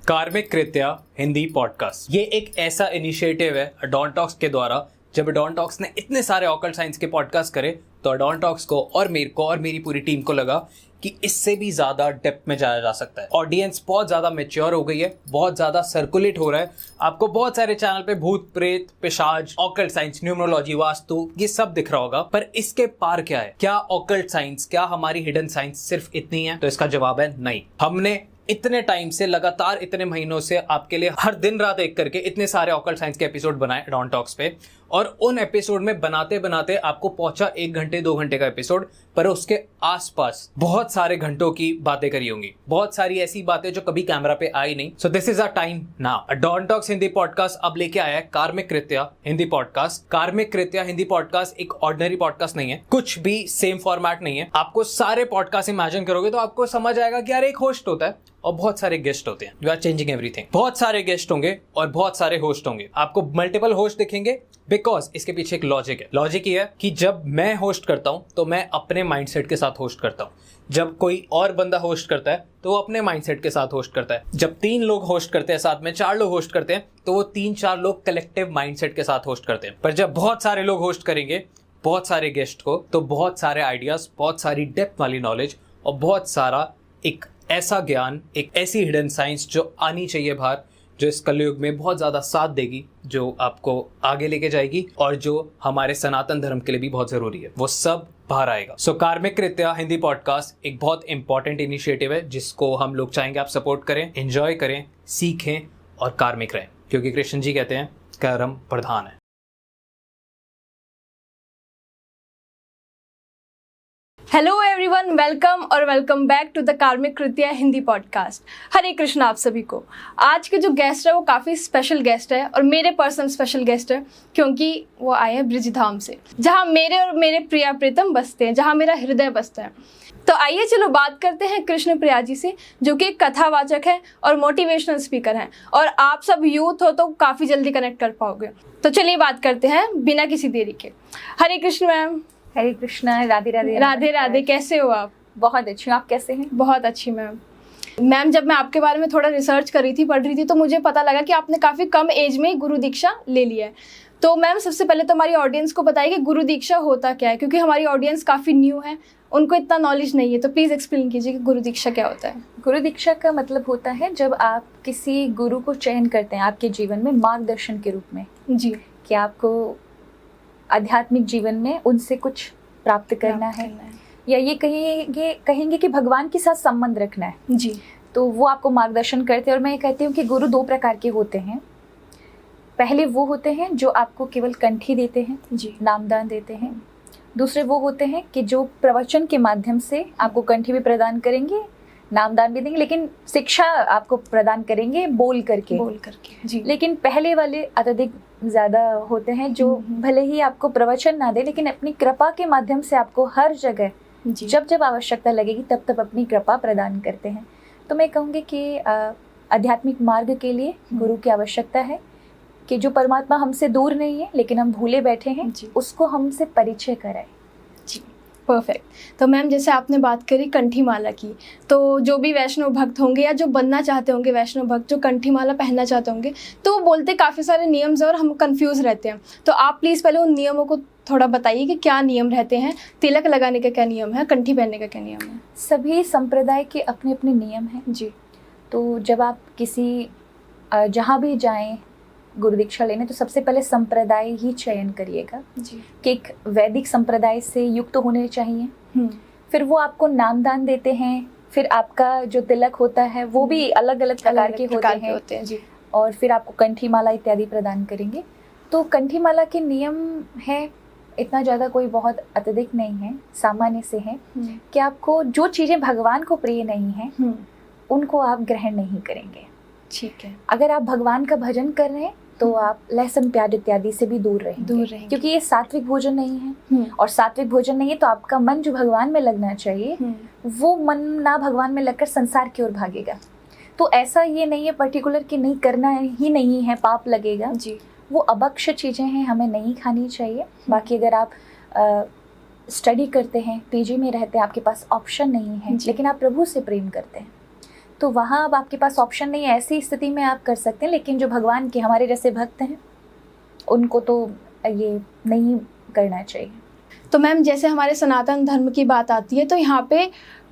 कार्मिक कृत्या हिंदी पॉडकास्ट ये एक ऐसा इनिशिएटिव है अडॉन टॉक्स के द्वारा। जब अडॉन टॉक्स ने इतने सारे ऑकल्ट साइंस के पॉडकास्ट करे तो अडॉन टॉक्स को और मेरे को और मेरी पूरी टीम को लगा कि इससे भी ज्यादा डेप्थ में जाया जा सकता है। ऑडियंस बहुत ज्यादा मैच्योर हो गई है, बहुत ज्यादा सर्कुलेट हो रहा है। आपको बहुत सारे चैनल पे भूत प्रेत पिशाच ऑकल्ट साइंस न्यूमरोलॉजी वास्तु ये सब दिख रहा होगा, पर इसके पार क्या है? क्या ऑकल्ट साइंस, क्या हमारी हिडन साइंस सिर्फ इतनी है? तो इसका जवाब है नहीं। हमने इतने टाइम से लगातार इतने महीनों से आपके लिए हर दिन रात एक करके इतने सारे ऑकल्ट साइंस के एपिसोड बनाए अडॉन टॉक्स पे, और उन एपिसोड में बनाते बनाते आपको पहुंचा 1 घंटे 2 घंटे का एपिसोड, पर उसके आसपास बहुत सारे घंटों की बातें करी होंगी, बहुत सारी ऐसी बातें जो कभी कैमरा पे आई नहीं। So this is a time now. अडॉन टॉक्स हिंदी पॉडकास्ट अब लेके आया है कार्मिक कृत्या हिंदी पॉडकास्ट। कार्मिक कृत्या हिंदी पॉडकास्ट एक ऑर्डिनरी पॉडकास्ट नहीं है, कुछ भी सेम फॉर्मेट नहीं है। आपको सारे पॉडकास्ट इमेजिन करोगे तो आपको समझ आएगा कि यार एक होस्ट होता है और बहुत सारे गेस्ट होते हैं। You are changing everything. बहुत सारे गेस्ट होंगे और बहुत सारे होस्ट होंगे। आपको मल्टीपल होस्ट दिखेंगे बिकॉज इसके पीछे एक लॉजिक है। लॉजिक ये है कि जब मैं होस्ट करता हूं तो मैं अपने माइंडसेट के साथ होस्ट करता हूं। जब कोई और बंदा होस्ट करता है तो वो अपने माइंडसेट के साथ होस्ट करता है। जब 3 लोग होस्ट करते हैं, साथ में 4 लोग होस्ट करते हैं, तो वो 3-4 लोग कलेक्टिव माइंडसेट के साथ होस्ट करते हैं। पर जब बहुत सारे लोग होस्ट करेंगे बहुत सारे गेस्ट को, तो बहुत सारे आइडियाज, बहुत सारी डेप्थ वाली नॉलेज और बहुत सारा एक ऐसा ज्ञान, एक ऐसी हिडन साइंस जो आनी चाहिए बाहर, जो इस कलयुग में बहुत ज्यादा साथ देगी, जो आपको आगे लेके जाएगी और जो हमारे सनातन धर्म के लिए भी बहुत जरूरी है, वो सब बाहर आएगा। सो कार्मिक कृत्या हिंदी पॉडकास्ट एक बहुत इंपॉर्टेंट इनिशिएटिव है जिसको हम लोग चाहेंगे आप सपोर्ट करें, एंजॉय करें, सीखें और कार्मिक रहें, क्योंकि कृष्ण जी कहते हैं कर्म प्रधान है। Hello everyone, welcome back to the Karmik Kritya Hindi podcast. Hare Krishna आप सभी को। आज के जो गेस्ट है वो काफ़ी स्पेशल गेस्ट है और मेरे पर्सनल स्पेशल गेस्ट है, क्योंकि वो आए हैं ब्रिजधाम से, जहाँ मेरे और मेरे प्रिया प्रीतम बसते हैं, जहाँ मेरा हृदय बसता है। तो आइए चलो बात करते हैं कृष्ण प्रिया जी से, जो कि एक कथावाचक है और मोटिवेशनल स्पीकर हैं, और आप सब यूथ हो तो काफ़ी जल्दी कनेक्ट कर पाओगे। तो चलिए बात करते हैं बिना किसी देरी के। हरे कृष्ण मैम। हरे कृष्णा। राधे राधे। राधे राधे। कैसे हो आप? बहुत अच्छी हूँ, आप कैसे हैं? बहुत अच्छी मैम। जब मैं आपके बारे में थोड़ा रिसर्च कर रही थी, पढ़ रही थी, तो मुझे पता लगा कि आपने काफ़ी कम एज में ही गुरु दीक्षा ले लिया है। तो मैम सबसे पहले तो हमारी ऑडियंस को बताइए कि गुरु दीक्षा होता क्या है, क्योंकि हमारी ऑडियंस काफ़ी न्यू है, उनको इतना नॉलेज नहीं है। तो प्लीज़ एक्सप्लेन कीजिए कि गुरु दीक्षा क्या होता है। गुरु दीक्षा का मतलब होता है जब आप किसी गुरु को चयन करते हैं आपके जीवन में मार्गदर्शन के रूप में। जी। कि आपको आध्यात्मिक जीवन में उनसे कुछ प्राप्त करना है, या ये कहेंगे कि भगवान के साथ संबंध रखना है। जी। तो वो आपको मार्गदर्शन करते हैं। और मैं ये कहती हूँ कि गुरु 2 प्रकार के होते हैं। पहले वो होते हैं जो आपको केवल कंठी देते हैं, जी, नामदान देते हैं। दूसरे वो होते हैं कि जो प्रवचन के माध्यम से आपको कंठी भी प्रदान करेंगे, नामदान भी देंगे, लेकिन शिक्षा आपको प्रदान करेंगे बोल करके। जी। लेकिन पहले वाले अत्यधिक ज़्यादा होते हैं, जो भले ही आपको प्रवचन ना दे, लेकिन अपनी कृपा के माध्यम से आपको हर जगह जब जब आवश्यकता लगेगी तब तब अपनी कृपा प्रदान करते हैं। तो मैं कहूँगी कि आध्यात्मिक मार्ग के लिए गुरु की आवश्यकता है, कि जो परमात्मा हमसे दूर नहीं है लेकिन हम भूले बैठे हैं, उसको हमसे परिचय कराए। जी, परफेक्ट। तो मैम जैसे आपने बात करी कंठी माला की, तो जो भी वैष्णव भक्त होंगे या जो बनना चाहते होंगे वैष्णव भक्त, जो कंठी माला पहनना चाहते होंगे, तो वो बोलते काफ़ी सारे नियम्स हैं और हम कंफ्यूज रहते हैं। तो आप प्लीज़ पहले उन नियमों को थोड़ा बताइए कि क्या नियम रहते हैं, तिलक लगाने का क्या नियम है, कंठी पहनने का क्या नियम है। सभी संप्रदाय के अपने अपने नियम हैं। जी। तो जब आप किसी जहाँ भी जाएं गुरु दीक्षा लेने, तो सबसे पहले संप्रदाय ही चयन करिएगा। जी। कि एक वैदिक संप्रदाय से युक्त होने चाहिए। फिर वो आपको नामदान देते हैं। फिर आपका जो तिलक होता है वो भी अलग अलग प्रकार के होते हैं। जी। और फिर आपको कंठी माला इत्यादि प्रदान करेंगे। तो कंठी माला के नियम है, इतना ज़्यादा कोई बहुत अत्यधिक नहीं है, सामान्य से है कि आपको जो चीज़ें भगवान को प्रिय नहीं हैं उनको आप ग्रहण नहीं करेंगे। ठीक है। अगर आप भगवान का भजन कर रहे हैं तो आप लहसुन प्याज इत्यादि से भी दूर रहेंगे, क्योंकि ये सात्विक भोजन नहीं है। और सात्विक भोजन नहीं है तो आपका मन जो भगवान में लगना चाहिए वो मन ना भगवान में लगकर संसार की ओर भागेगा। तो ऐसा ये नहीं है पर्टिकुलर कि नहीं करना ही नहीं है, पाप लगेगा। जी। वो अभक्ष्य चीज़ें हैं, हमें नहीं खानी चाहिए। बाकी अगर आप स्टडी करते हैं, पीजी में रहते हैं, आपके पास ऑप्शन नहीं है, लेकिन आप प्रभु से प्रेम करते हैं, तो वहाँ अब आपके पास ऑप्शन नहीं है, ऐसी स्थिति में आप कर सकते हैं। लेकिन जो भगवान के हमारे जैसे भक्त हैं उनको तो ये नहीं करना चाहिए। तो मैम जैसे हमारे सनातन धर्म की बात आती है तो यहाँ पे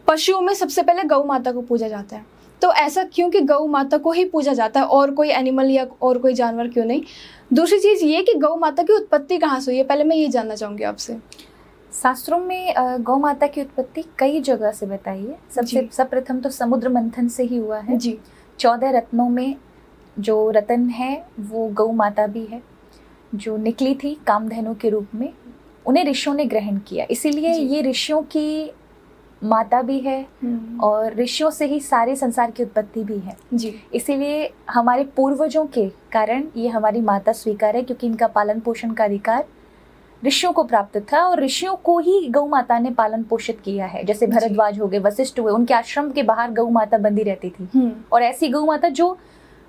पशुओं में सबसे पहले गौ माता को पूजा जाता है, तो ऐसा क्यों कि गौ माता को ही पूजा जाता है और कोई एनिमल या और कोई जानवर क्यों नहीं? दूसरी चीज़ ये कि गौ माता की उत्पत्ति कहाँ से हुई है, पहले मैं ये जानना चाहूँगी आपसे। शास्त्रों में गौ माता की उत्पत्ति कई जगह से बताई है। सबसे सर्वप्रथम तो समुद्र मंथन से ही हुआ है जी। 14 रत्नों में जो रतन है वो गौ माता भी है, जो निकली थी कामधेनु के रूप में। उन्हें ऋषियों ने ग्रहण किया, इसीलिए ये ऋषियों की माता भी है और ऋषियों से ही सारे संसार की उत्पत्ति भी है जी। इसीलिए हमारे पूर्वजों के कारण ये हमारी माता स्वीकार है, क्योंकि इनका पालन पोषण का अधिकार ऋषियों को प्राप्त था और ऋषियों को ही गौ माता ने पालन पोषित किया है। जैसे भरद्वाज हो गए, वशिष्ठ हुए, उनके आश्रम के बाहर गौ माता बंदी रहती थी। और ऐसी गौ माता जो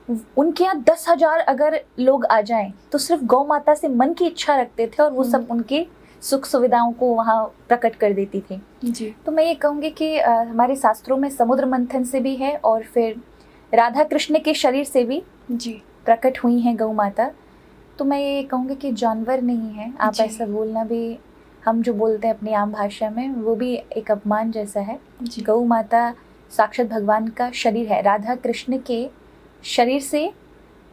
उनके यहाँ 10,000 अगर लोग आ जाएं तो सिर्फ गौ माता से मन की इच्छा रखते थे और वो सब उनके सुख सुविधाओं को वहाँ प्रकट कर देती थी जी। तो मैं ये कहूँगी कि हमारे शास्त्रों में समुद्र मंथन से भी है और फिर राधा कृष्ण के शरीर से भी जी प्रकट हुई हैं गौ माता। तो मैं ये कहूँगी कि जानवर नहीं है, आप ऐसा बोलना भी, हम जो बोलते हैं अपनी आम भाषा में, वो भी एक अपमान जैसा है। गौ माता साक्षात भगवान का शरीर है, राधा कृष्ण के शरीर से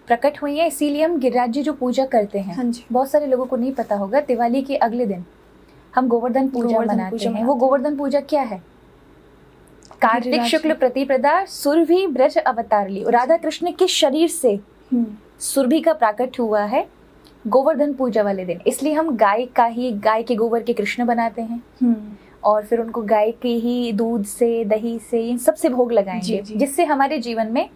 प्रकट हुई है। इसीलिए हम गिरिराज जी जो पूजा करते हैं, बहुत सारे लोगों को नहीं पता होगा, दिवाली के अगले दिन हम गोवर्धन पूजा मनाते हैं। वो गोवर्धन पूजा क्या है? कार्तिक शुक्ल प्रतिपदा सुरभि ब्रज अवतार ली, राधा कृष्ण के शरीर से सुरभि का प्राकट हुआ है गोवर्धन पूजा वाले दिन। इसलिए हम गाय के गोबर के कृष्ण बनाते हैं और फिर उनको गाय के ही दूध से, दही से, इन सबसे भोग लगाएंगे, जिससे हमारे जीवन में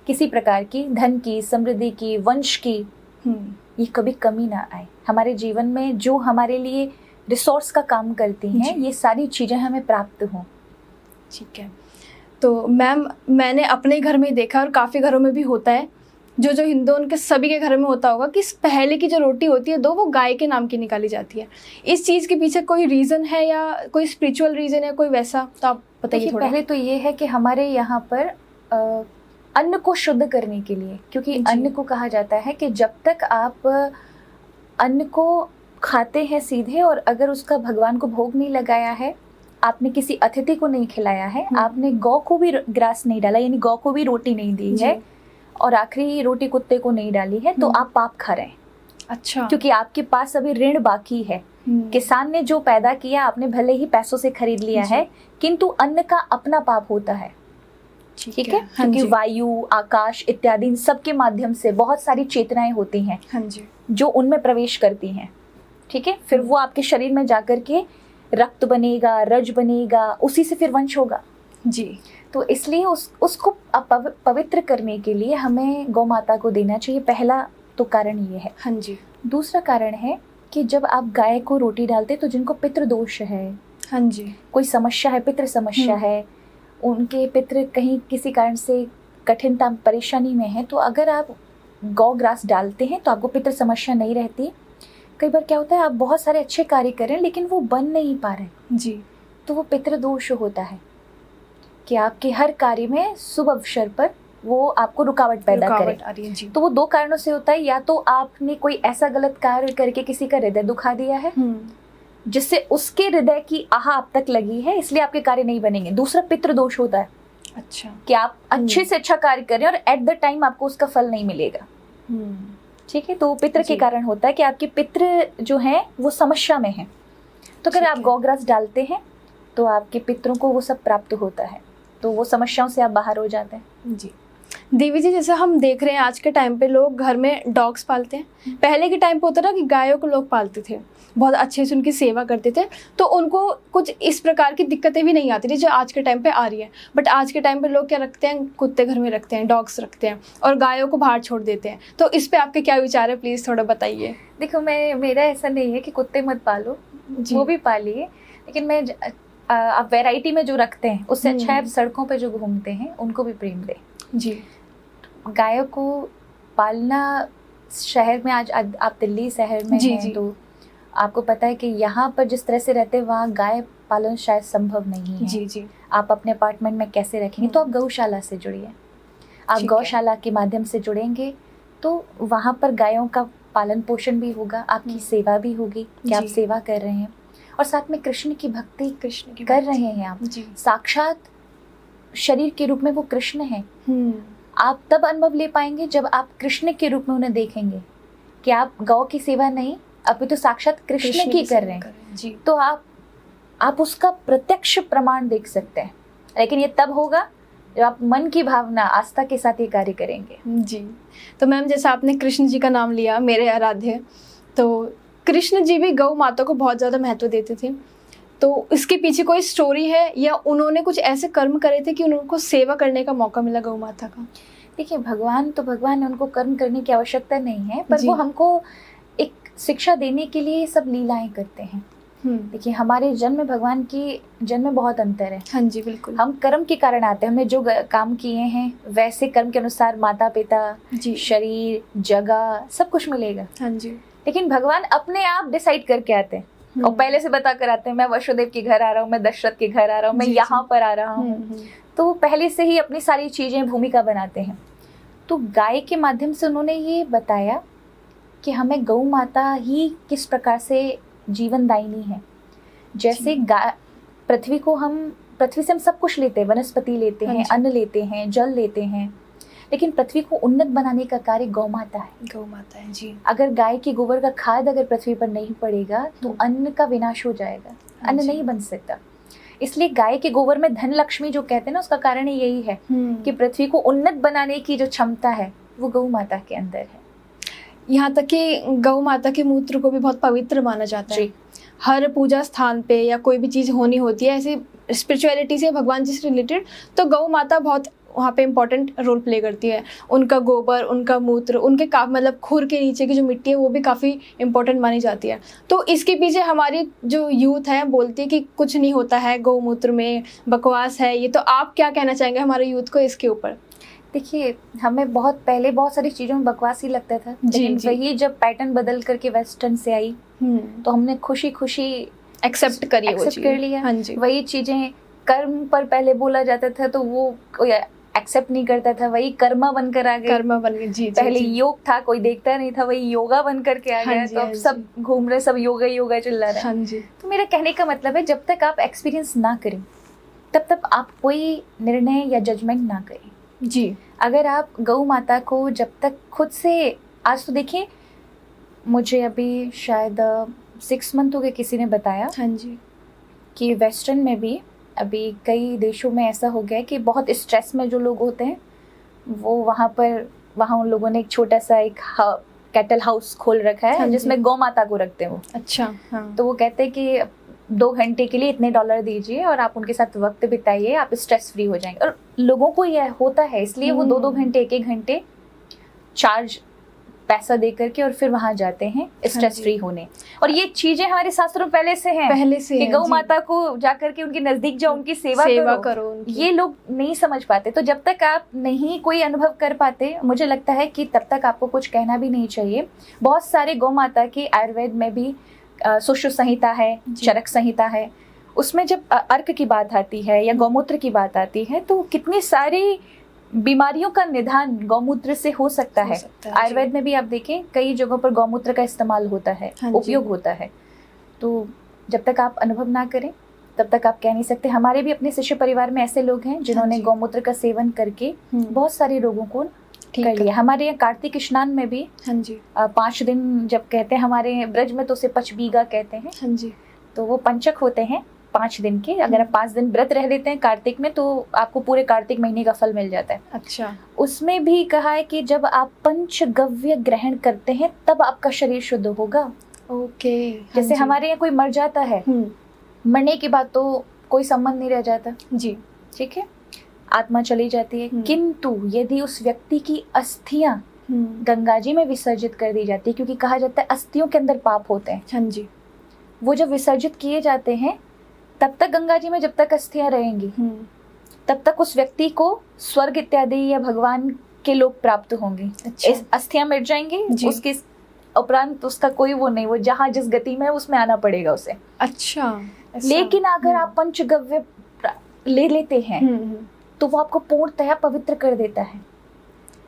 किसी प्रकार की धन की, समृद्धि की, वंश की ये कभी कमी ना आए। हमारे जीवन में जो हमारे लिए रिसोर्स का काम करती हैं, ये सारी चीज़ें हमें प्राप्त हों। ठीक है। तो मैम मैंने अपने घर में देखा और काफ़ी घरों में भी होता है, जो हिंदू उनके सभी के घर में होता होगा कि पहले की जो रोटी होती है वो गाय के नाम की निकाली जाती है। इस चीज़ के पीछे कोई रीज़न है या कोई स्पिरिचुअल रीज़न है, कोई वैसा? तो आप बताइए थोड़ा। पहले तो ये है कि हमारे यहाँ पर अन्न को शुद्ध करने के लिए, क्योंकि अन्न को कहा जाता है कि जब तक आप अन्न को खाते हैं सीधे और अगर उसका भगवान को भोग नहीं लगाया है, आपने किसी अतिथि को नहीं खिलाया है, आपने गौ को भी ग्रास नहीं डाला, यानी गौ को भी रोटी नहीं दी है और आखिरी रोटी कुत्ते को नहीं डाली है, तो आप पाप खा रहे हैं। अच्छा। क्योंकि आपके पास अभी ऋण बाकी है। किसान ने जो पैदा किया आपने भले ही पैसों से खरीद लिया है, किंतु अन्न का अपना पाप होता है। ठीक है। क्योंकि वायु, आकाश इत्यादि इन सब के माध्यम से बहुत सारी चेतनाएं होती हैं जो उनमें प्रवेश करती हैं। ठीक है। फिर वो आपके शरीर में जाकर के रक्त बनेगा, रज बनेगा, उसी से फिर वंश होगा जी। तो इसलिए उसको पवित्र करने के लिए हमें गौ माता को देना चाहिए। पहला तो कारण ये है। हाँ जी। दूसरा कारण है कि जब आप गाय को रोटी डालते तो जिनको पितृ दोष है, हाँ जी, कोई समस्या है, पितृ समस्या है, उनके पितृ कहीं किसी कारण से कठिनता परेशानी में है, तो अगर आप गौ ग्रास डालते हैं तो आपको पितृ समस्या नहीं रहती। कई बार क्या होता है, आप बहुत सारे अच्छे कार्य कर रहे हैं लेकिन वो बन नहीं पा रहे जी, तो वो पितृ दोष होता है कि आपके हर कार्य में शुभ अवसर पर वो आपको रुकावट पैदा करे। जी। तो वो दो कारणों से होता है, या तो आपने कोई ऐसा गलत कार्य करके किसी का हृदय दुखा दिया है जिससे उसके हृदय की आह आप तक लगी है, इसलिए आपके कार्य नहीं बनेंगे। दूसरा पितृ दोष होता है। अच्छा। कि आप अच्छे से अच्छा कार्य कर रहे हैं और एट द टाइम आपको उसका फल नहीं मिलेगा। ठीक है। तो पितृ के कारण होता है कि आपके पितृ जो हैं वो समस्या में हैं। तो अगर आप गौग्रास डालते हैं तो आपके पितरों को वो सब प्राप्त होता है, तो वो समस्याओं से आप बाहर हो जाते हैं। जी। देवी जी, जैसे हम देख रहे हैं आज के टाइम पे लोग घर में डॉग्स पालते हैं। पहले के टाइम पे होता था कि गायों को लोग पालते थे, बहुत अच्छे से उनकी सेवा करते थे, तो उनको कुछ इस प्रकार की दिक्कतें भी नहीं आती थी जो आज के टाइम पे आ रही है। बट आज के टाइम पे लोग क्या रखते हैं, कुत्ते घर में रखते हैं, डॉग्स रखते हैं और गायों को बाहर छोड़ देते हैं। तो इस पे आपके क्या विचार है, प्लीज़ थोड़ा बताइए। देखो, मेरा ऐसा नहीं है कि कुत्ते मत पालो, वो भी पालिए, लेकिन मैं आप वैरायटी में जो रखते हैं उससे अच्छा है सड़कों पे जो घूमते हैं उनको भी प्रेम दें। जी। गायों को पालना, शहर में आज आप दिल्ली शहर में हैं तो आपको पता है कि यहाँ पर जिस तरह से रहते हैं वहाँ गाय पालन शायद संभव नहीं है। जी जी। आप अपने अपार्टमेंट में कैसे रखेंगे, तो आप गौशाला से जुड़िए। आप ठीक है। गौशाला के माध्यम से जुड़ेंगे तो वहाँ पर गायों का पालन पोषण भी होगा, आपकी सेवा भी होगी कि आप जी। सेवा कर रहे हैं, और साथ में कृष्ण की भक्ति कृष्ण की कर बात। रहे हैं आप। जी। साक्षात शरीर के रूप में वो कृष्ण है। आप तब अनुभव ले पाएंगे जब आप कृष्ण के रूप में उन्हें देखेंगे कि आप गौ की सेवा नहीं, अभी तो साक्षात कृष्ण की कर रहे हैं। जी। तो आप उसका प्रत्यक्ष प्रमाण देख सकते हैं, लेकिन ये तब होगा जब आप मन की भावना आस्था के साथ ये कार्य करेंगे। जी। तो मैम जैसे आपने कृष्ण जी का नाम लिया, मेरे आराध्य, तो कृष्ण जी भी गौ माता को बहुत ज़्यादा महत्व देते थे, तो इसके पीछे कोई स्टोरी है या उन्होंने कुछ ऐसे कर्म करे थे कि उनको सेवा करने का मौका मिला गौ माता का? देखिए, भगवान तो भगवान है, उनको कर्म करने की आवश्यकता नहीं है, पर जी। वो हमको एक शिक्षा देने के लिए सब लीलाएं करते हैं। देखिए, हमारे जन्म में भगवान की जन्म में बहुत अंतर है। हाँ जी, बिल्कुल। हम कर्म के कारण आते हैं, हमने जो काम किए हैं वैसे कर्म के अनुसार माता पिता, जी। शरीर, जगह सब कुछ मिलेगा। हाँ जी। लेकिन भगवान अपने आप डिसाइड करके आते हैं और पहले से बता कर आते हैं, मैं वसुदेव के घर आ रहा हूँ, मैं दशरथ के घर आ रहा हूँ, मैं जी, यहाँ पर आ रहा हूँ। तो वो पहले से ही अपनी सारी चीजें भूमिका बनाते हैं। तो गाय के माध्यम से उन्होंने ये बताया कि हमें गौ माता ही किस प्रकार से जीवनदायिनी है। जैसे पृथ्वी से हम सब कुछ लेते हैं, वनस्पति लेते हैं, अन्न लेते हैं, जल लेते हैं, लेकिन पृथ्वी को उन्नत बनाने का कार्य गौ माता है। गौ माता है जी। अगर गाय के गोबर का खाद अगर पृथ्वी पर नहीं पड़ेगा तो अन्न का विनाश हो जाएगा, अन्न नहीं बन सकता। इसलिए गाय के गोबर में धन लक्ष्मी जो कहते हैं ना, उसका कारण यही है कि पृथ्वी को उन्नत बनाने की जो क्षमता है वो गौ माता के अंदर है। यहाँ तक कि गौ माता के मूत्र को भी बहुत पवित्र माना जाता है। हर पूजा स्थान पे या कोई भी चीज़ होनी होती है ऐसे स्पिरिचुअलिटी से, भगवान जी से रिलेटेड, तो गौ माता बहुत वहाँ पे इम्पोर्टेंट रोल प्ले करती है। उनका गोबर, उनका मूत्र, उनके मतलब खुर के नीचे की जो मिट्टी है वो भी काफ़ी इम्पोर्टेंट मानी जाती है। तो इसके पीछे हमारी जो यूथ है बोलती है कि कुछ नहीं होता है गौमूत्र में, बकवास है ये। तो आप क्या कहना चाहेंगे हमारे यूथ को इसके ऊपर? देखिए, हमें बहुत पहले बहुत सारी चीज़ों में बकवास ही लगता था, लेकिन वही जब पैटर्न बदल करके वेस्टर्न से आई तो हमने खुशी खुशी एक्सेप्ट कर लिया। हाँ जी। वही चीज़ें कर्म पर पहले बोला जाता था तो वो कोई एक्सेप्ट नहीं करता था, वही कर्मा बनकर आ गए। कर्मा बन गए जी। पहले योग था, कोई देखता नहीं था, वही योगा बन करके आ गया। तो अब सब घूम रहे, सब योगा योगा चिल्ला रहे। हाँ जी। तो मेरा कहने का मतलब है, जब तक आप एक्सपीरियंस ना करें तब तक आप कोई निर्णय या जजमेंट ना करें जी। अगर आप गौ माता को जब तक खुद से, आज तो देखिए मुझे अभी शायद 6 मंथ हो गए, किसी ने बताया हाँ जी कि वेस्टर्न में भी अभी कई देशों में ऐसा हो गया है कि बहुत स्ट्रेस में जो लोग होते हैं वो वहाँ उन लोगों ने एक छोटा सा एक कैटल हाउस खोल रखा है जिसमें गौ माता को रखते हैं वो। अच्छा। हाँ। तो वो कहते हैं कि 2 घंटे के लिए इतने $, दीजिए और आप उनके साथ वक्त बिताइए, आप स्ट्रेस फ्री हो जाएंगे। और लोगों को यह होता है, इसलिए वो 2-2 घंटे 1-1 घंटे चार्ज पैसा दे करके और फिर वहां जाते हैं स्ट्रेस फ्री होने। और ये चीजें हमारे शास्त्रों में पहले से कि गौ माता को जाकर के उनके नजदीक जाओ, उनकी सेवा करो। ये लोग नहीं समझ पाते। तो जब तक आप नहीं कोई अनुभव कर पाते, मुझे लगता है कि तब तक आपको कुछ कहना भी नहीं चाहिए। बहुत सारे गौ माता की आयुर्वेद में भी सुश्रुत संहिता है, चरक संहिता है, उसमें जब अर्क की बात आती है या गौमूत्र की बात आती है तो कितनी सारी बीमारियों का निदान गौमूत्र से हो सकता है। आयुर्वेद में भी आप देखें कई जगहों पर गौमूत्र का इस्तेमाल होता है, उपयोग होता है। तो जब तक आप अनुभव ना करें तब तक आप कह नहीं सकते। हमारे भी अपने शिष्य परिवार में ऐसे लोग हैं जिन्होंने गौमूत्र का सेवन करके बहुत सारे रोगों को कर लिया। हमारे यहाँ कार्तिक स्नान में भी 5 दिन जब कहते हैं, हमारे ब्रज में तो उसे पचबीगा कहते हैं। हाँ जी। तो वो पंचक होते हैं 5 दिन के। अगर आप 5 दिन व्रत रह लेते हैं कार्तिक में तो आपको पूरे कार्तिक महीने का फल मिल जाता है। अच्छा। उसमें भी कहा है कि जब आप पंचगव्य ग्रहण करते हैं तब आपका शरीर शुद्ध होगा। ओके। जैसे हमारे यहाँ कोई मर जाता है, मरने के बाद तो कोई संबंध नहीं रह जाता जी, ठीक है, आत्मा चली जाती है। किंतु यदि उस व्यक्ति की अस्थियां गंगा जी में विसर्जित कर दी जाती है, क्योंकि कहा जाता है अस्थियों के अंदर पाप होते हैं। हाँ जी। वो जब विसर्जित किए जाते हैं तब तक गंगा जी में जब तक अस्थियां रहेंगी तब तक उस व्यक्ति को स्वर्ग इत्यादि या भगवान के लोग प्राप्त होंगे। अच्छा। अस्थियां मिट जाएंगी, उसके उपरांत उसका कोई वो नहीं, वो जहाँ जिस गति में है उसमें आना पड़ेगा उसे। अच्छा। लेकिन अगर आप पंचगव्य ले लेते हैं तो वो आपको पूर्णतया पवित्र कर देता है,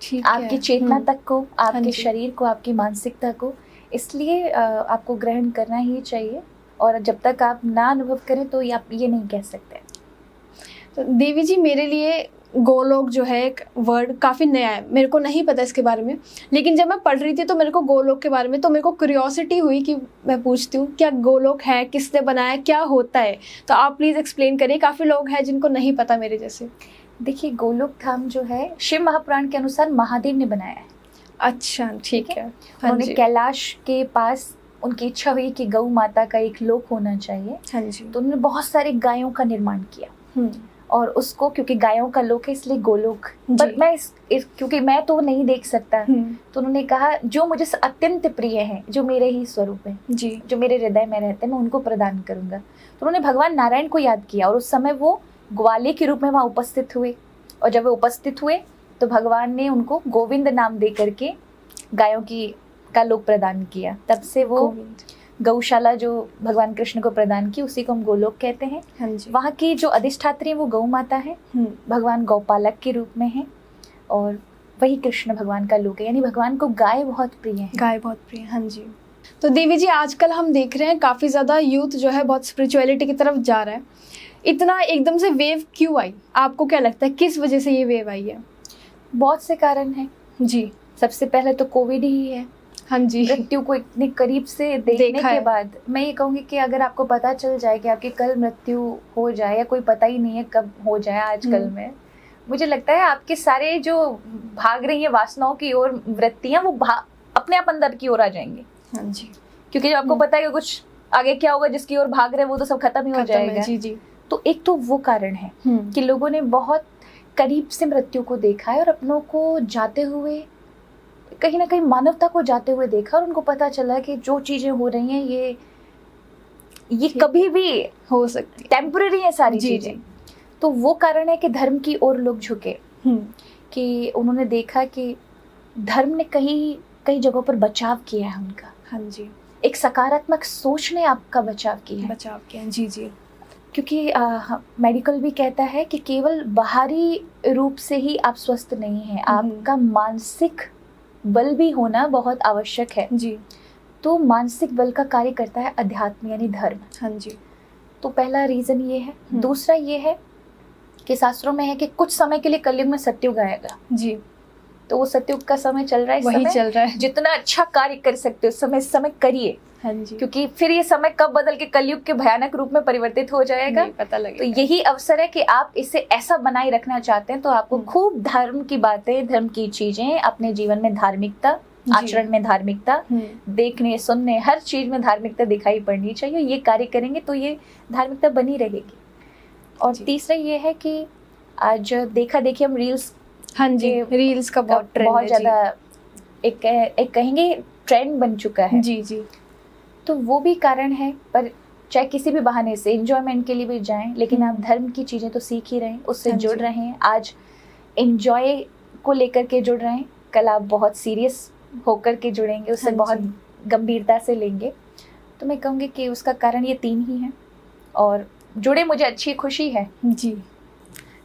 ठीक आपकी चेतना तक को, हाँ आपके जी। शरीर को, आपकी मानसिकता को। इसलिए आपको ग्रहण करना ही चाहिए, और जब तक आप ना अनुभव करें तो आप ये नहीं कह सकते। तो देवी जी, मेरे लिए गोलोक जो है एक वर्ड काफ़ी नया है, मेरे को नहीं पता इसके बारे में, लेकिन जब मैं पढ़ रही थी तो मेरे को गोलोक के बारे में तो मेरे को क्यूरियोसिटी हुई कि मैं पूछती हूँ क्या गोलोक है, किसने बनाया, क्या होता है। तो आप प्लीज़ एक्सप्लेन करिए, काफ़ी लोग हैं जिनको नहीं पता मेरे जैसे। देखिए, गोलोक धाम जो है शिव महापुराण के अनुसार महादेव ने बनाया है। अच्छा, ठीक है। हाँ उन्होंने जी, कैलाश के पास उनकी इच्छा हुई कि गौ माता का एक लोक होना चाहिए, हाँ जी। तो उन्होंने बहुत सारे गायों का निर्माण किया, और उसको, क्योंकि गायों का लोक है इसलिए गोलोक। पर जी। मैं क्योंकि मैं तो नहीं देख सकता, तो उन्होंने कहा जो मुझे अत्यंत प्रिय है, जो मेरे ही स्वरूप है, जी, जो मेरे हृदय में रहते हैं, मैं उनको प्रदान करूंगा। तो उन्होंने भगवान नारायण को याद किया, और उस समय वो ग्वाले के रूप में वहाँ उपस्थित हुए, और जब वे उपस्थित हुए तो भगवान ने उनको गोविंद नाम दे करके गायों का लोक प्रदान किया। तब से वो गोविंद। गौशाला जो भगवान कृष्ण को प्रदान की, उसी को हम गोलोक कहते हैं। हाँ जी। वहाँ की जो अधिष्ठात्री है वो गौ माता है, भगवान गौपालक के रूप में है, और वही कृष्ण भगवान का लोक है, यानी भगवान को गाय बहुत प्रिय है। गाय बहुत प्रिय, हाँ जी। तो देवी जी, आजकल हम देख रहे हैं काफ़ी ज़्यादा यूथ जो है बहुत स्पिरिचुअलिटी की तरफ जा रहा है। इतना एकदम से वेव क्यों आई, आपको क्या लगता है किस वजह से ये वेव आई है? बहुत से कारण हैं जी, सबसे पहले तो कोविड ही है। हाँ जी। मृत्यु को इतने करीब से देखने के बाद मैं ये कहूँगी कि अगर आपको पता चल जाए कि आपकी कल मृत्यु हो जाए, या कोई पता ही नहीं है कब हो जाए आजकल में, मुझे लगता है आपके सारे जो भाग रही है वासनाओं की ओर वृत्तियां, वो अपने आप अंदर की ओर आ जाएंगी। हाँ जी, क्योंकि जब आपको पता है कि कुछ आगे क्या होगा, जिसकी ओर भाग रहे हैं वो तो सब खत्म ही हो जाएगा। जी जी। तो एक तो वो कारण है कि लोगों ने बहुत करीब से मृत्यु को देखा है, और अपनों को जाते हुए, कहीं ना कहीं मानवता को जाते हुए देखा, और उनको पता चला कि जो चीजें हो रही हैं ये कभी भी हो सकती है, टेम्पररी है सारी जी, चीजें। तो वो कारण है कि धर्म की ओर लोग झुके, कि उन्होंने देखा कि धर्म ने कई जगहों पर बचाव किया है उनका। हाँ जी, एक सकारात्मक सोच ने आपका बचाव किया है। बचाव किया, जी जी। क्योंकि मेडिकल भी कहता है कि केवल बाहरी रूप से ही आप स्वस्थ नहीं हैं, आपका मानसिक बल भी होना बहुत आवश्यक है। जी, तो मानसिक बल का कार्य करता है अध्यात्म यानी धर्म। हाँ जी। तो पहला रीजन ये है। दूसरा ये है कि शास्त्रों में है कि कुछ समय के लिए कलयुग में सतयुग आएगा। जी, तो वो सतयुग का समय चल रहा है, वही चल रहा है। जितना अच्छा कार्य कर सकते हो उस समय करिए। हाँ जी, क्योंकि फिर ये समय कब बदल के कलयुग के भयानक रूप में परिवर्तित हो जाएगा, नहीं पता लगेगा। तो यही अवसर है कि आप इसे ऐसा बनाए रखना चाहते हैं, तो आपको खूब धर्म की बातें, धर्म की चीजें अपने जीवन में, धार्मिकता, आचरण में धार्मिकता, देखने सुनने हर चीज में धार्मिकता दिखाई पड़नी चाहिए। ये कार्य करेंगे तो ये धार्मिकता बनी रहेगी। और तीसरा ये है कि आज देखा देखिए हम रील्स, हाँ जी, रील्स का बहुत ट्रेंड है, बहुत ज्यादा एक कहेंगे ट्रेंड बन चुका है। जी जी। तो वो भी कारण है, पर चाहे किसी भी बहाने से एंजॉयमेंट के लिए भी जाएं, लेकिन आप धर्म की चीजें तो सीख ही रहे हैं, उससे जुड़ रहे हैं। आज एंजॉय को लेकर के जुड़ रहे हैं, कल आप बहुत सीरियस होकर के जुड़ेंगे, उससे बहुत गंभीरता से लेंगे। तो मैं कहूँगी कि उसका कारण ये 3 ही हैं, और जुड़े मुझे अच्छी खुशी है। जी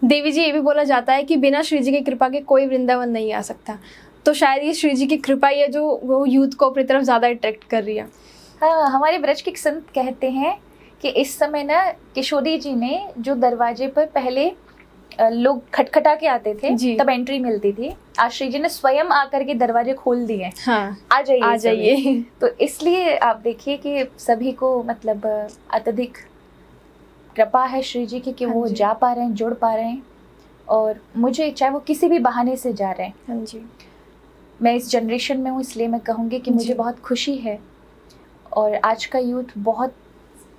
देवी जी, ये भी बोला जाता है कि बिना श्री जी की कृपा के कोई वृंदावन नहीं आ सकता, तो शायद ये श्री जी की कृपा ही है जो वो यूथ को अपनी तरफ ज़्यादा अट्रैक्ट कर रही है। हाँ, हमारे ब्रज के संत कहते हैं कि इस समय ना किशोरी जी ने जो दरवाजे पर पहले लोग खटखटा के आते थे, तब एंट्री मिलती थी, आज श्री जी ने स्वयं आकर के दरवाजे खोल दिए। हाँ, आ जाइए, आ जाइए। तो इसलिए आप देखिए कि सभी को मतलब अत्यधिक कृपा है श्री जी की कि वो जा पा रहे हैं, जुड़ पा रहे हैं। और मुझे, चाहे वो किसी भी बहाने से जा रहे हैं, हाँ जी, मैं इस जनरेशन में हूँ, इसलिए मैं कहूँगी कि मुझे बहुत खुशी है। और आज का यूथ बहुत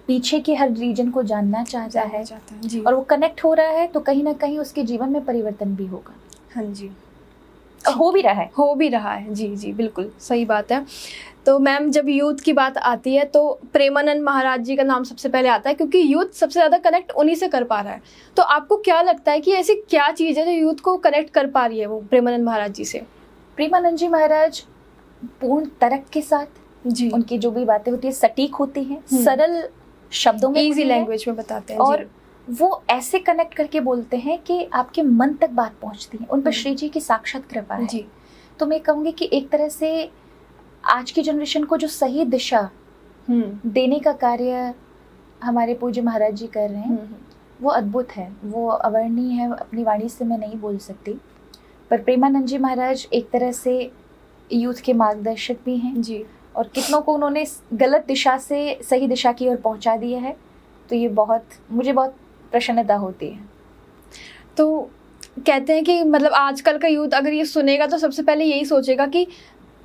पीछे के हर रीजन को जानना चाहता है जी। और वो कनेक्ट हो रहा है, तो कहीं ना कहीं उसके जीवन में परिवर्तन भी होगा। हाँ जी, हो भी रहा है। जी जी, बिल्कुल सही बात है। तो मैम, जब यूथ की बात आती है तो प्रेमानंद महाराज जी का नाम सबसे पहले आता है, क्योंकि यूथ सबसे ज़्यादा कनेक्ट उन्हीं से कर पा रहा है। तो आपको क्या लगता है कि ऐसी क्या चीज़ है जो यूथ को कनेक्ट कर पा रही है वो प्रेमानंद महाराज जी से? प्रेमानंद जी महाराज पूर्ण तर्क के साथ जी, उनकी जो भी बातें होती है सटीक होती हैं, सरल शब्दों में, इजी लैंग्वेज में बताते हैं, और वो ऐसे कनेक्ट करके बोलते हैं कि आपके मन तक बात पहुंचती है, उन पर श्री जी की साक्षात कृपा है जी। तो मैं कहूँगी कि एक तरह से आज की जनरेशन को जो सही दिशा देने का कार्य हमारे पूज्य महाराज जी कर रहे हैं वो अद्भुत है, वो अवर्णीय है, अपनी वाणी से मैं नहीं बोल सकती। पर प्रेमानंद जी महाराज एक तरह से यूथ के मार्गदर्शक भी हैं जी। और कितनों को उन्होंने गलत दिशा से सही दिशा की ओर पहुंचा दिया है, तो ये मुझे बहुत प्रसन्नता होती है। तो कहते हैं कि मतलब आजकल का यूथ अगर ये सुनेगा तो सबसे पहले यही सोचेगा कि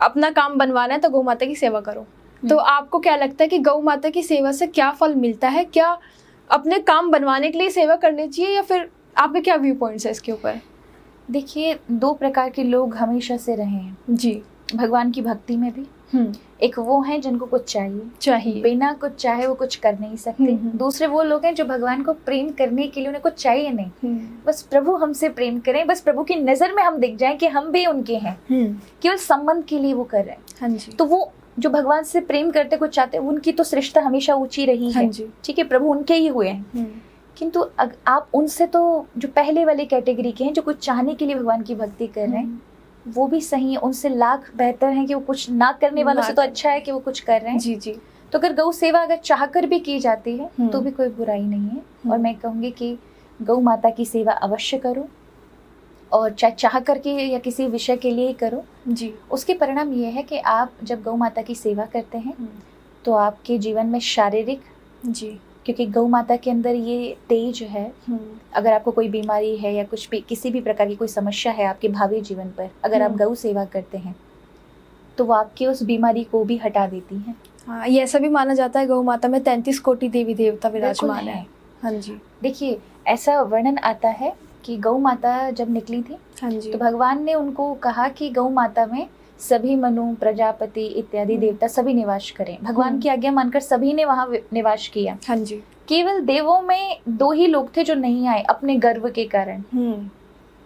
अपना काम बनवाना है तो गौ माता की सेवा करो। तो आपको क्या लगता है कि गौ माता की सेवा से क्या फल मिलता है? क्या अपने काम बनवाने के लिए सेवा करनी चाहिए, या फिर आपके क्या व्यू पॉइंट्स है इसके ऊपर? देखिए, 2 प्रकार के लोग हमेशा से रहे हैं जी। भगवान की भक्ति में भी। एक वो हैं जिनको कुछ चाहिए, बिना कुछ चाहे वो कुछ कर नहीं सकते। दूसरे वो लोग हैं जो भगवान को प्रेम करने के लिए उन्हें कुछ चाहिए नहीं, बस प्रभु हमसे प्रेम करें, बस प्रभु की नजर में हम दिख जाएं कि हम भी उनके हैं, केवल संबंध के लिए वो कर रहे हैं। हाँ जी। तो वो जो भगवान से प्रेम करते कुछ चाहते हैं, उनकी तो श्रेष्ठता हमेशा ऊंची रही है। ठीक है, प्रभु उनके ही हुए हैं। किंतु आप उनसे तो जो पहले वाली कैटेगरी के हैं, जो कुछ चाहने के लिए भगवान की भक्ति कर रहे हैं, वो भी सही है। उनसे लाख बेहतर है कि वो कुछ ना करने वालों से तो अच्छा है कि वो कुछ कर रहे हैं। जी जी। तो अगर गौ सेवा अगर चाहकर भी की जाती है तो भी कोई बुराई नहीं है। और मैं कहूँगी कि गौ माता की सेवा अवश्य करो, और चाहे चाह करके या किसी विषय के लिए ही करो जी। उसके परिणाम ये है कि आप जब गौ माता की सेवा करते हैं तो आपके जीवन में शारीरिक जी, क्योंकि गौ माता के अंदर ये तेज है, अगर आपको कोई बीमारी है या कुछ भी किसी भी प्रकार की कोई समस्या है आपके भावी जीवन पर, अगर आप गौ सेवा करते हैं तो वो आपकी उस बीमारी को भी हटा देती है। हाँ, ये ऐसा भी माना जाता है गौ माता में 33 कोटि देवी देवता विराजमान है। हाँ जी। देखिए, ऐसा वर्णन आता है कि गौ माता जब निकली थी, हाँ जी, तो भगवान ने उनको कहा कि गौ माता में सभी मनु, प्रजापति इत्यादि देवता सभी निवास करें। भगवान की आज्ञा मानकर सभी ने वहाँ निवास किया। हाँ जी। केवल देवों में 2 ही लोग थे जो नहीं आए अपने गर्व के कारण,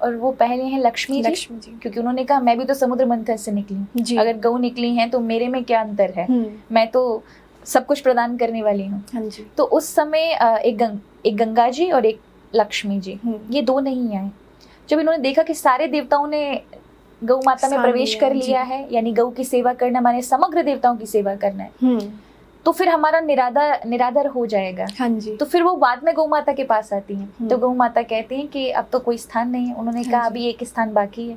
और वो पहले हैं लक्ष्मी जी, क्योंकि उन्होंने कहा मैं भी तो समुद्र मंथन से निकली, अगर गौ निकली हैं तो मेरे में क्या अंतर है, मैं तो सब कुछ प्रदान करने वाली हूँ। हाँ जी। तो उस समय एक गंगा जी और एक लक्ष्मी जी, ये 2 नहीं आए। जब इन्होंने देखा कि सारे देवताओं ने गौ माता में प्रवेश कर लिया है, यानी गौ की सेवा करना माने समग्र देवताओं की सेवा करना है, तो फिर हमारा निरादर हो जाएगा। हाँ जी। तो फिर वो बाद में गौ माता के पास आती हैं। तो गौ माता कहती हैं कि अब तो कोई स्थान नहीं है। उन्होंने कहा अभी एक स्थान बाकी है,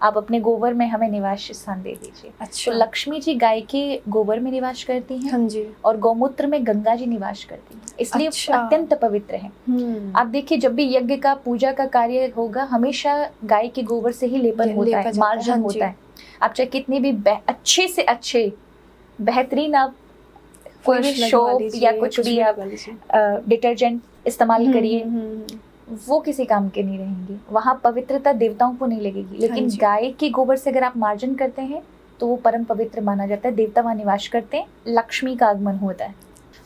आप अपने गोबर में हमें निवास स्थान दे दीजिए। अच्छा। तो लक्ष्मी जी गाय के गोबर में निवास करती हैं। हाँ जी। और गौमूत्र में गंगा जी निवास करती हैं, इसलिए अत्यंत पवित्र है। आप देखिए, जब भी यज्ञ का पूजा का कार्य होगा, हमेशा गाय के गोबर से ही लेपन होता है, मार्जन होता है। आप चाहे कितनी भी अच्छे से अच्छे बेहतरीन आप कोई भी सोप या कुछ भी आप डिटर्जेंट इस्तेमाल करिए, वो किसी काम के नहीं रहेंगे। वहाँ पवित्रता देवताओं को नहीं लगेगी, लेकिन गाय के गोबर से अगर आप मार्जन करते हैं तो वो परम पवित्र माना जाता है। देवता वहाँ निवास करते हैं, लक्ष्मी का आगमन होता है।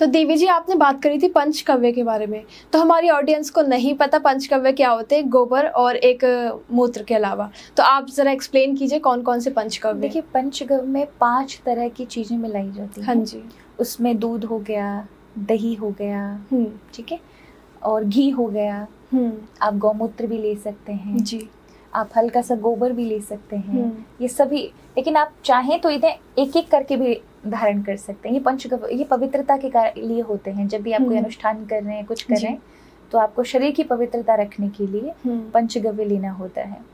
तो देवी जी, आपने बात करी थी पंचकव्य के बारे में, तो हमारी ऑडियंस को नहीं पता पंचकव्य क्या होते हैं, गोबर और एक मूत्र के अलावा। तो आप जरा एक्सप्लेन कीजिए कौन कौन से पंचकव्य। देखिए, पंचकव्य में 5 तरह की चीजें मिलाई जाती हैं। हाँ जी। उसमें दूध हो गया, दही हो गया, ठीक है, और घी हो गया, आप गौमूत्र भी ले सकते हैं जी, आप हल्का सा गोबर भी ले सकते हैं, ये सभी। लेकिन आप चाहें तो इन्हें एक एक करके भी धारण कर सकते हैं। ये पंचगव्य ये पवित्रता के लिए होते हैं। जब भी आप कोई अनुष्ठान कर रहे हैं, कुछ कर रहे हैं, तो आपको शरीर की पवित्रता रखने के लिए पंचगव्य लेना होता है।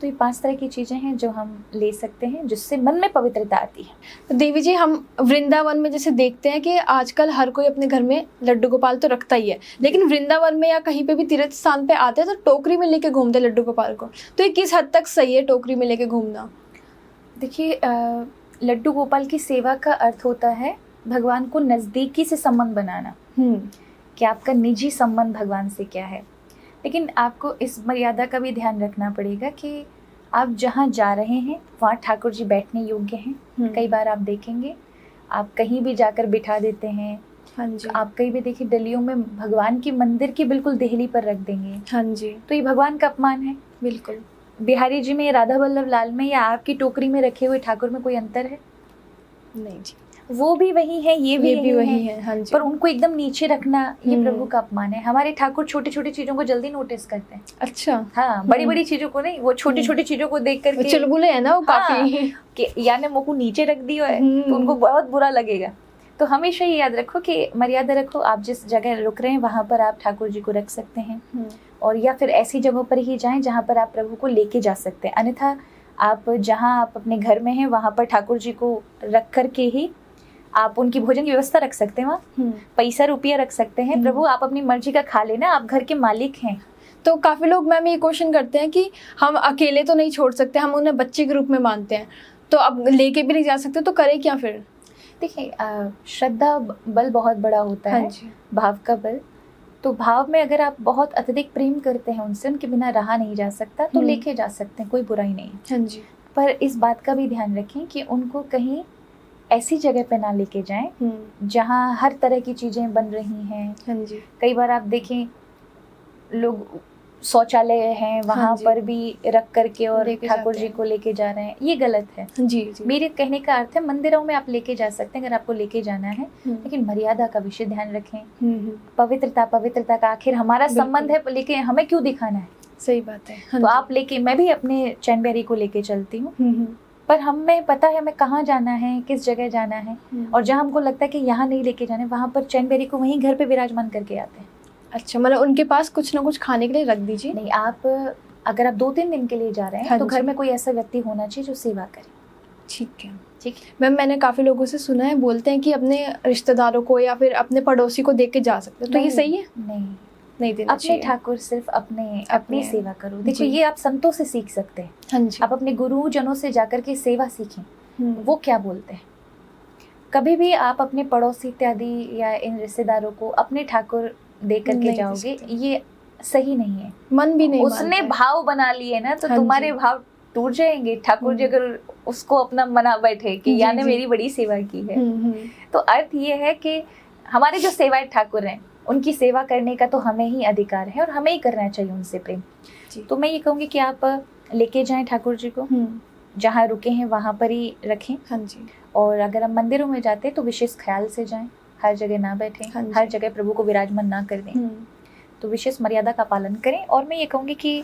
तो ये 5 तरह की चीजें हैं जो हम ले सकते हैं, जिससे मन में पवित्रता आती है। तो देवी जी, हम वृंदावन में जैसे देखते हैं कि आजकल हर कोई अपने घर में लड्डू गोपाल तो रखता ही है, लेकिन वृंदावन में या कहीं पे भी तीर्थ स्थान पे आते हैं तो टोकरी में लेके घूमते लड्डू गोपाल को। तो ये किस हद तक सही है टोकरी में लेके घूमना? देखिए, लड्डू गोपाल की सेवा का अर्थ होता है भगवान को नज़दीकी से संबंध बनाना, कि आपका निजी संबंध भगवान से क्या है। लेकिन आपको इस मर्यादा का भी ध्यान रखना पड़ेगा कि आप जहाँ जा रहे हैं वहाँ ठाकुर जी बैठने योग्य हैं। कई बार आप देखेंगे, आप कहीं भी जाकर बिठा देते हैं। हाँ जी। आप कहीं भी देखिए, डलियों में भगवान की मंदिर की बिल्कुल देहली पर रख देंगे। हाँ जी। तो ये भगवान का अपमान है। बिल्कुल। बिहारी जी में, राधा वल्लभ लाल में, या आपकी टोकरी में रखे हुए ठाकुर में कोई अंतर है? नहीं जी। वो भी वही है, ये भी वही है। हाँ जी। पर उनको एकदम नीचे रखना ये प्रभु का अपमान है। हमारे ठाकुर छोटी छोटी चीजों को जल्दी नोटिस करते हैं। अच्छा। हाँ, बड़ी बड़ी चीजों को नहीं, वो छोटी छोटी चीजों को देख करके चुलबुले है ना वो काफी। हाँ, कि यार ने मुंह को नीचे रख दिया है तो उनको बहुत बुरा लगेगा। तो हमेशा ये याद रखो कि मर्यादा रखो। आप जिस जगह रुक रहे हैं वहां पर आप ठाकुर जी को रख सकते हैं, और या फिर ऐसी जगहों पर ही जाएं जहां पर आप प्रभु को लेके जा सकते हैं। अन्यथा आप जहां आप अपने घर में हैं वहां पर ठाकुर जी को रख करके ही आप उनकी भोजन की व्यवस्था रख सकते हैं, वहाँ पैसा रुपया रख सकते हैं। प्रभु आप अपनी मर्जी का खा लेना, आप घर के मालिक हैं। तो काफी लोग मैम ये क्वेश्चन करते हैं कि हम अकेले तो नहीं छोड़ सकते, हम उन्हें बच्चे के रूप में मानते हैं, तो अब लेके भी नहीं जा सकते, तो करें क्या फिर? देखिए, श्रद्धा बल बहुत बड़ा होता है। भाव का बल। तो भाव में अगर आप बहुत अत्यधिक प्रेम करते हैं उनसे, उनके बिना रहा नहीं जा सकता, तो लेके जा सकते हैं, कोई बुराई नहीं। हाँ जी। पर इस बात का भी ध्यान रखें कि उनको कहीं ऐसी जगह पे ना लेके जाएं जहां हर तरह की चीजें बन रही हैं। हाँ जी। कई बार आप देखें लोग शौचालय हैं वहां पर भी रख करके और ठाकुर जी को लेके जा रहे हैं, ये गलत है। जी। मेरे कहने का अर्थ है मंदिरों में आप लेके जा सकते हैं अगर आपको लेके जाना है, लेकिन मर्यादा का विषय ध्यान रखें। पवित्रता का आखिर हमारा संबंध है, लेकिन हमें क्यों दिखाना है? सही बात है। तो आप लेके, मैं भी अपने चैन बिहारी को लेके चलती हूँ, पर हमें पता है हमें कहाँ जाना है, किस जगह जाना है, और जहाँ हमको लगता है कि यहाँ नहीं लेके जाना है वहाँ पर चैन बिहारी को वहीं घर पे विराजमान करके आते हैं। अच्छा, मतलब उनके पास कुछ ना कुछ खाने के लिए रख दीजिए। नहीं, आप अगर आप 2-3 दिन के लिए जा रहे हैं तो घर में कोई ऐसा व्यक्ति होना चाहिए जो सेवा करे। ठीक है। ठीक। मैम मैंने काफी लोगों से सुना है, बोलते हैं कि अपने रिश्तेदारों को या फिर अपने पड़ोसी को देख के जा सकते हैं, तो ये सही है? नहीं देना अपने ठाकुर सिर्फ अपनी सेवा करो। देखो, ये आप संतों से सीख सकते हैं। हाँ जी। आप अपने गुरुजनों से जाकर के सेवा सीखें, वो क्या बोलते हैं। कभी भी आप अपने पड़ोसी इत्यादि या इन रिश्तेदारों को अपने ठाकुर दे करके जाओगे, ये सही नहीं है। मन भी नहीं, उसने भाव बना लिए ना, तो तुम्हारे भाव टूट जाएंगे। ठाकुर जी अगर उसको अपना मना बैठे कि याने मेरी बड़ी सेवा की है, तो अर्थ ये है कि हमारे जो सेवाएं ठाकुर हैं उनकी सेवा करने का तो हमें ही अधिकार है और हमें ही करना चाहिए उनसे प्रेम। तो मैं ये कहूँगी कि आप लेके जाएं ठाकुर जी को, जहाँ रुके हैं वहाँ पर ही रखें। हाँ जी। और अगर हम मंदिरों में जाते हैं तो विशेष ख्याल से जाएं, हर जगह ना बैठें, हर जगह प्रभु को विराजमान ना कर दें, तो विशेष मर्यादा का पालन करें। और मैं ये कहूँगी कि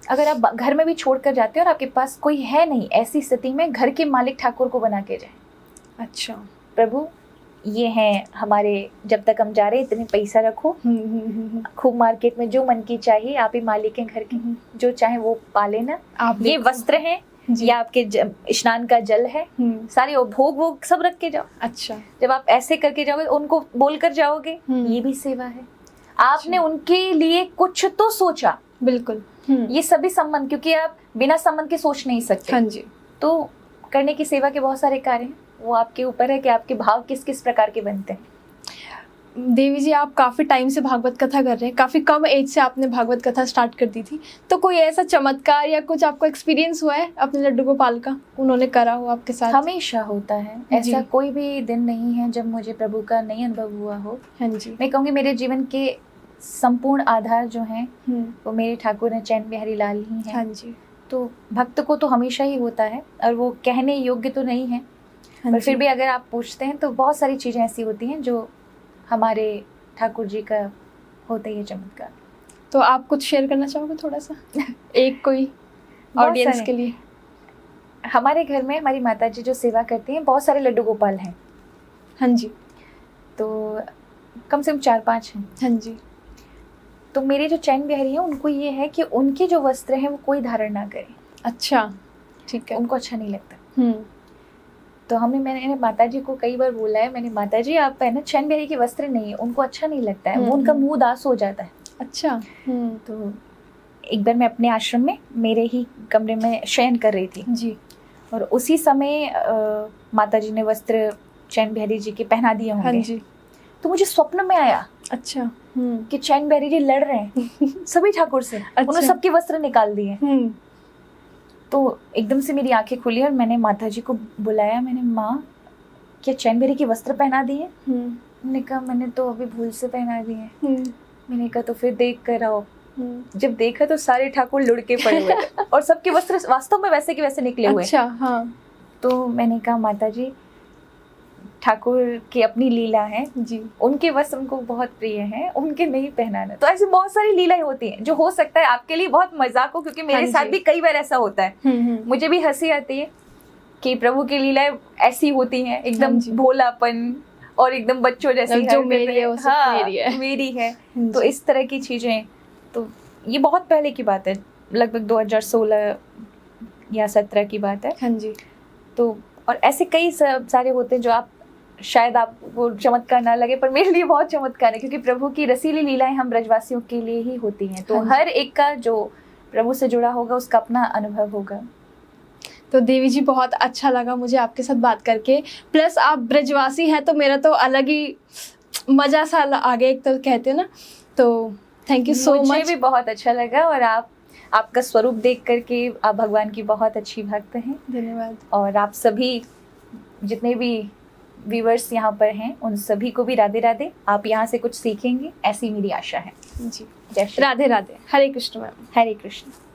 अगर आप घर में भी छोड़ कर जाते हैं और आपके पास कोई है नहीं, ऐसी स्थिति में घर के मालिक ठाकुर को बना के जाए। अच्छा, प्रभु ये हैं हमारे, जब तक हम जा रहे हैं इतने पैसा रखो, खूब मार्केट में जो मन की चाहिए, आप ही मालिक हैं घर के, जो चाहे वो पा लेना। ये वस्त्र हैं या आपके स्नान का जल है, सारे भोग वोग सब रख के जाओ। अच्छा, जब आप ऐसे करके जाओगे, उनको बोल कर जाओगे, ये भी सेवा है। आपने उनके लिए कुछ तो सोचा। बिल्कुल। ये सभी संबंध, क्योंकि आप बिना संबंध के सोच नहीं सकते। हाँ जी। तो करने की सेवा के बहुत सारे कार्य हैं, वो आपके ऊपर है कि आपके भाव किस किस प्रकार के बनते हैं। देवी जी, आप काफ़ी टाइम से भागवत कथा कर रहे हैं, काफ़ी कम एज से आपने भागवत कथा स्टार्ट कर दी थी, तो कोई ऐसा चमत्कार या कुछ आपको एक्सपीरियंस हुआ है अपने लड्डू गोपाल का, उन्होंने करा हो आपके साथ? हमेशा होता है ऐसा, कोई भी दिन नहीं है जब मुझे प्रभु का नहीं अनुभव हुआ हो। हाँ जी। मैं कहूँगी मेरे जीवन के संपूर्ण आधार जो हैं वो मेरे ठाकुर हैं, चैन बिहारी लाल ही हैं। हाँ जी। तो भक्त को तो हमेशा ही होता है, और वो कहने योग्य तो नहीं है, पर फिर भी अगर आप पूछते हैं तो बहुत सारी चीज़ें ऐसी होती हैं जो हमारे ठाकुर जी का होता ही है चमत्कार। तो आप कुछ शेयर करना चाहोगे थोड़ा सा, एक कोई ऑडियंस के लिए? हमारे घर में हमारी माता जी जो सेवा करती हैं, बहुत सारे लड्डू गोपाल हैं। हाँ जी। तो कम से कम 4-5 हैं। हाँ जी। तो मेरे जो चैन बिहारी हैं उनको ये है कि उनके जो वस्त्र हैं वो कोई धारण ना करे। अच्छा, ठीक है। उनको अच्छा नहीं लगता। तो मैंने माता जी को कई बार बोला है, मैंने माता जी आप है ना, चैन बिहारी के वस्त्र नहीं, उनको अच्छा नहीं लगता है, वो उनका मुंह उदास हो जाता है। अच्छा। तो एक बार मैं अपने आश्रम में मेरे ही कमरे में शयन कर रही थी जी, और उसी समय माता जी ने वस्त्र चैन बिहारी जी के पहना दिए होंगे। हाँ जी। तो मुझे स्वप्न में आया अच्छा कि चैन बिहारी जी लड़ रहे हैं सभी ठाकुर से। अच्छा। उन्होंने सबके वस्त्र निकाल दिए। तो एकदम से मेरी आंखें खुली और मैंने माता जी को बुलाया। मैंने, माँ क्या चैन बिहारी के वस्त्र पहना दिए? उन्होंने कहा मैंने तो अभी भूल से पहना दिए। मैंने कहा तो फिर देख कर आओ। जब देखा तो सारे ठाकुर लुढ़के पड़े हुए थे और सबके वस्त्र वास्तव में वैसे के वैसे निकले हुए। अच्छा, हाँ। तो मैंने कहा माता जी ठाकुर की अपनी लीला है जी उनके वस्त्र उनको बहुत प्रिय हैं, उनके नहीं पहनाना। तो ऐसी बहुत सारी लीलाएं होती हैं जो हो सकता है आपके लिए बहुत मजाक हो, क्योंकि मेरे हाँ साथ जी। भी कई बार ऐसा होता है। मुझे भी हंसी आती है कि प्रभु की लीलाएं ऐसी होती हैं, एकदम हाँ जी। भोलापन और एकदम बच्चों जैसी जो हरकतें। मेरी है वो सिर्फ हाँ, मेरी है। मेरी है। हाँ तो जी। इस तरह की चीजें, तो ये बहुत पहले की बात है, लगभग 2016 या 17 की बात है। हाँ जी। तो और ऐसे कई सारे होते हैं जो आप शायद आपको चमत्कार ना लगे, पर मेरे लिए बहुत चमत्कार है, क्योंकि प्रभु की रसीली लीलाएं हम ब्रजवासियों के लिए ही होती हैं। तो हाँ जी। हर एक का जो प्रभु से जुड़ा होगा उसका अपना अनुभव होगा। तो देवी जी बहुत अच्छा लगा मुझे आपके साथ बात करके, प्लस आप ब्रजवासी हैं तो मेरा तो अलग ही मजा सा आ गया, एक तो कहते हैं ना। तो थैंक यू सो मुझे मच। भी बहुत अच्छा लगा, और आपका स्वरूप देख करके आप भगवान की बहुत अच्छी भक्त हैं। धन्यवाद। और आप सभी जितने भी व्यूअर्स यहाँ पर हैं उन सभी को भी राधे राधे। आप यहाँ से कुछ सीखेंगे, ऐसी मेरी आशा है। जी जय श्री राधे राधे। हरे कृष्ण मैम। हरे कृष्ण।